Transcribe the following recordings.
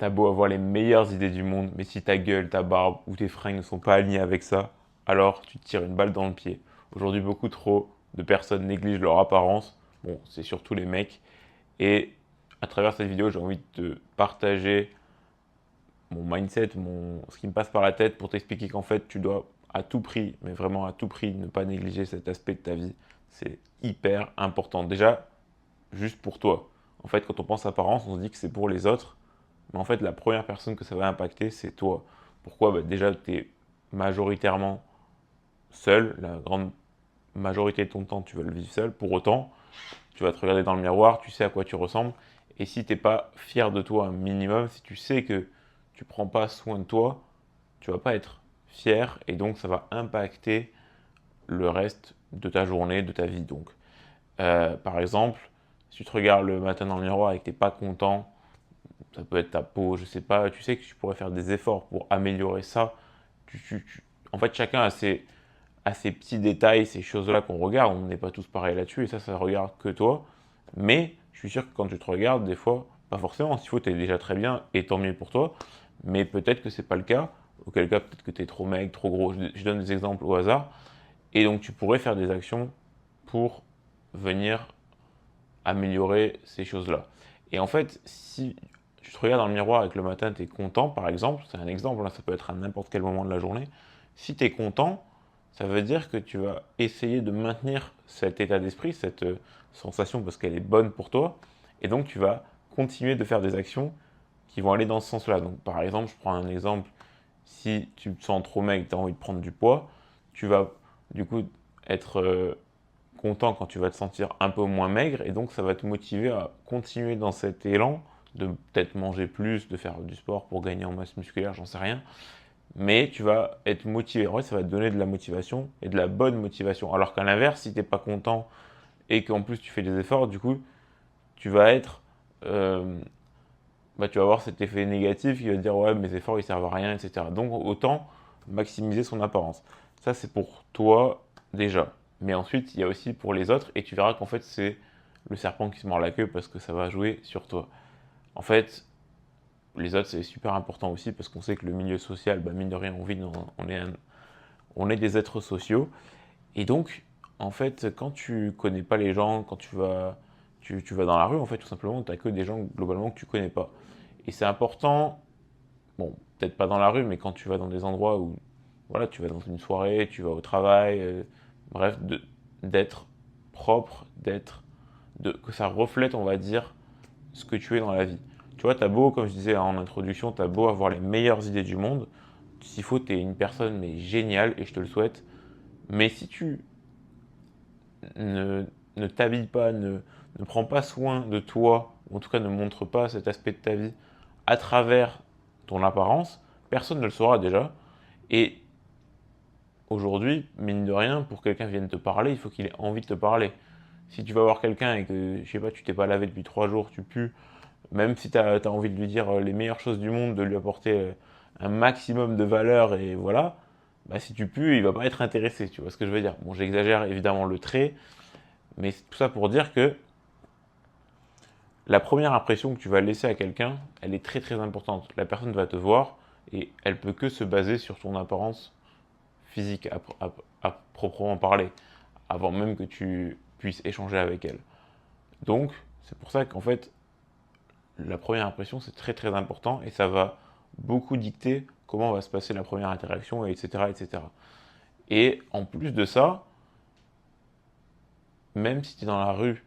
t'as beau avoir les meilleures idées du monde, mais si ta gueule, ta barbe ou tes fringues ne sont pas alignées avec ça, alors tu te tires une balle dans le pied. Aujourd'hui, beaucoup trop de personnes négligent leur apparence. Bon, c'est surtout les mecs. Et à travers cette vidéo, j'ai envie de te partager mon mindset, ce qui me passe par la tête pour t'expliquer qu'en fait, tu dois à tout prix, mais vraiment à tout prix, ne pas négliger cet aspect de ta vie. C'est hyper important. Déjà, juste pour toi. En fait, quand on pense apparence, on se dit que c'est pour les autres, mais en fait, la première personne que ça va impacter, c'est toi. Pourquoi? Bah, déjà, tu es majoritairement seul, la grande majorité de ton temps, tu vas le vivre seul. Pour autant, tu vas te regarder dans le miroir, tu sais à quoi tu ressembles. Et si tu n'es pas fier de toi un minimum, si tu sais que tu ne prends pas soin de toi, tu ne vas pas être fier et donc ça va impacter le reste de ta journée, de ta vie. Donc, par exemple, si tu te regardes le matin dans le miroir et que tu n'es pas content, ça peut être ta peau, je sais pas, tu sais que tu pourrais faire des efforts pour améliorer ça. En fait, chacun a ses petits détails, ces choses-là qu'on regarde, on n'est pas tous pareils là-dessus, et ça regarde que toi. Mais je suis sûr que quand tu te regardes, des fois, pas forcément, s'il faut, tu es déjà très bien, et tant mieux pour toi, mais peut-être que c'est pas le cas, auquel cas peut-être que tu es trop maigre, trop gros, je donne des exemples au hasard, et donc tu pourrais faire des actions pour venir améliorer ces choses-là. Et en fait, si tu te regardes dans le miroir et que le matin tu es content, par exemple, c'est un exemple, là, ça peut être à n'importe quel moment de la journée, si tu es content, ça veut dire que tu vas essayer de maintenir cet état d'esprit, cette sensation parce qu'elle est bonne pour toi, et donc tu vas continuer de faire des actions qui vont aller dans ce sens-là. Donc par exemple, je prends un exemple, si tu te sens trop maigre, tu as envie de prendre du poids, tu vas du coup être content quand tu vas te sentir un peu moins maigre, et donc ça va te motiver à continuer dans cet élan de peut-être manger plus, de faire du sport pour gagner en masse musculaire, j'en sais rien, mais tu vas être motivé. En vrai, ça va te donner de la motivation et de la bonne motivation. Alors qu'à l'inverse, si tu n'es pas content et qu'en plus tu fais des efforts, du coup, tu vas être, euh, tu vas avoir cet effet négatif qui va te dire ouais, mes efforts ils servent à rien, etc. Donc autant maximiser son apparence. Ça, c'est pour toi déjà. Mais ensuite, il y a aussi pour les autres, et tu verras qu'en fait, c'est le serpent qui se mord la queue parce que ça va jouer sur toi. En fait, les autres, c'est super important aussi parce qu'on sait que le milieu social, mine de rien, on est des êtres sociaux. Et donc, en fait, quand tu connais pas les gens, quand tu vas dans la rue, en fait, tout simplement, tu n'as que des gens globalement que tu connais pas. Et c'est important, bon, peut-être pas dans la rue, mais quand tu vas dans des endroits où, voilà, tu vas dans une soirée, tu vas au travail, bref, d'être propre, que ça reflète, on va dire, ce que tu es dans la vie. Tu vois, t'as beau, comme je disais en introduction, t'as beau avoir les meilleures idées du monde, s'il faut, t'es une personne mais géniale et je te le souhaite. Mais si tu ne, ne t'habilles pas, ne prends pas soin de toi, ou en tout cas ne montre pas cet aspect de ta vie à travers ton apparence, personne ne le saura déjà. Et aujourd'hui, mine de rien, pour que quelqu'un vienne te parler, il faut qu'il ait envie de te parler. Si tu vas voir quelqu'un et que, je sais pas, tu t'es pas lavé depuis 3 jours, tu pues, même si tu as envie de lui dire les meilleures choses du monde, de lui apporter un maximum de valeur, et voilà, si tu pues, il va pas être intéressé, tu vois ce que je veux dire. Bon, j'exagère évidemment le trait, mais tout ça pour dire que la première impression que tu vas laisser à quelqu'un, elle est très très importante. La personne va te voir et elle peut que se baser sur ton apparence physique à proprement parler, avant même que tu puisses échanger avec elle. Donc, c'est pour ça qu'en fait, la première impression, c'est très très important et ça va beaucoup dicter comment va se passer la première interaction, etc., etc. Et en plus de ça, même si tu es dans la rue,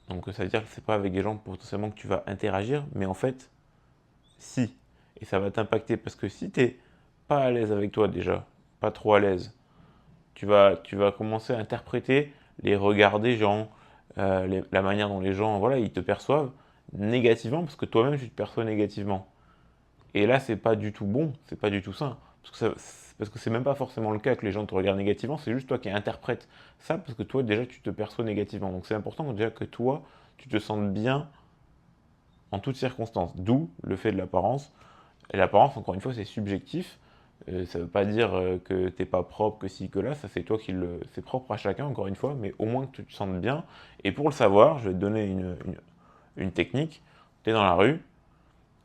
donc ça veut dire que c'est pas avec des gens potentiellement que tu vas interagir, mais en fait, si. Et ça va t'impacter parce que si tu n'es pas à l'aise avec toi déjà, pas trop à l'aise, tu vas commencer à interpréter les regards des gens, la manière dont les gens, voilà, ils te perçoivent négativement parce que toi-même tu te perçois négativement. Et là, c'est pas du tout bon, c'est pas du tout sain. Parce que c'est même pas forcément le cas que les gens te regardent négativement, c'est juste toi qui interprètes ça parce que toi déjà tu te perçois négativement. Donc c'est important déjà que toi tu te sentes bien en toutes circonstances. D'où le fait de l'apparence. Et l'apparence, encore une fois, c'est subjectif. Ça ne veut pas dire que t'es pas propre, que si, que là, ça c'est toi qui le. C'est propre à chacun, encore une fois, mais au moins que tu te sentes bien. Et pour le savoir, je vais te donner une technique. Tu es dans la rue,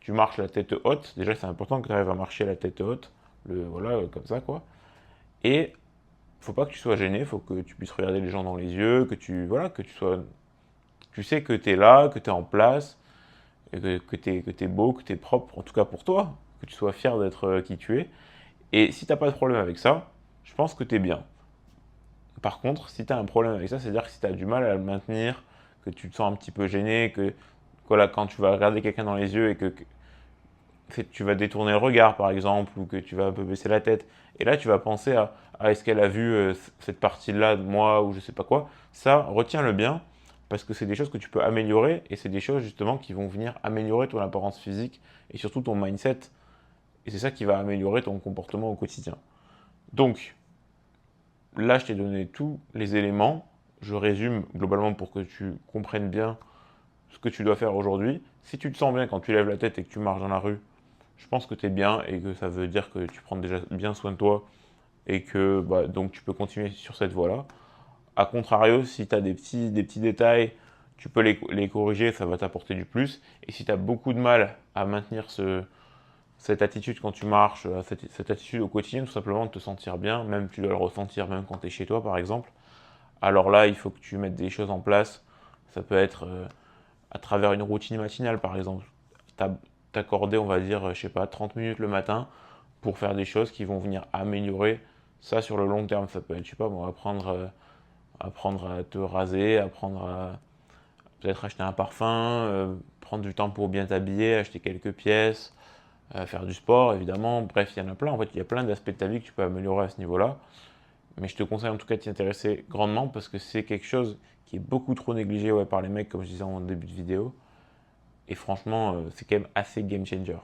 tu marches la tête haute. Déjà, c'est important que tu arrives à marcher la tête haute. Voilà, comme ça, quoi. Et faut pas que tu sois gêné, faut que tu puisses regarder les gens dans les yeux, voilà, que tu sois, tu sais que tu es là, que tu es en place, et que tu es beau, que tu es propre, en tout cas pour toi, que tu sois fier d'être qui tu es. Et si t'as pas de problème avec ça, je pense que tu es bien. Par contre, si tu as un problème avec ça, c'est-à-dire que si tu as du mal à le maintenir, que tu te sens un petit peu gêné, que voilà, quand tu vas regarder quelqu'un dans les yeux et que tu vas détourner le regard, par exemple, ou que tu vas un peu baisser la tête, et là, tu vas penser à est-ce qu'elle a vu cette partie-là de moi, ou je sais pas quoi, ça, retiens-le bien, parce que c'est des choses que tu peux améliorer, et c'est des choses justement qui vont venir améliorer ton apparence physique, et surtout ton mindset, et c'est ça qui va améliorer ton comportement au quotidien. Donc, là, je t'ai donné tous les éléments. Je résume globalement pour que tu comprennes bien ce que tu dois faire aujourd'hui. Si tu te sens bien quand tu lèves la tête et que tu marches dans la rue, je pense que tu es bien et que ça veut dire que tu prends déjà bien soin de toi et que donc tu peux continuer sur cette voie-là. A contrario, si tu as des petits détails, tu peux les corriger, ça va t'apporter du plus. Et si tu as beaucoup de mal à maintenir cette attitude quand tu marches, cette attitude au quotidien, tout simplement de te sentir bien, même tu dois le ressentir même quand tu es chez toi par exemple, alors là, il faut que tu mettes des choses en place. Ça peut être à travers une routine matinale par exemple. T'accorder, on va dire, je sais pas, 30 minutes le matin pour faire des choses qui vont venir améliorer ça sur le long terme. Ça peut être, je sais pas, bon, apprendre à te raser, apprendre à peut-être acheter un parfum, prendre du temps pour bien t'habiller, acheter quelques pièces, faire du sport évidemment. Bref, il y en a plein. En fait, il y a plein d'aspects de ta vie que tu peux améliorer à ce niveau-là. Mais je te conseille en tout cas de t'y intéresser grandement parce que c'est quelque chose qui est beaucoup trop négligé par les mecs, comme je disais en début de vidéo. Et franchement, c'est quand même assez game changer.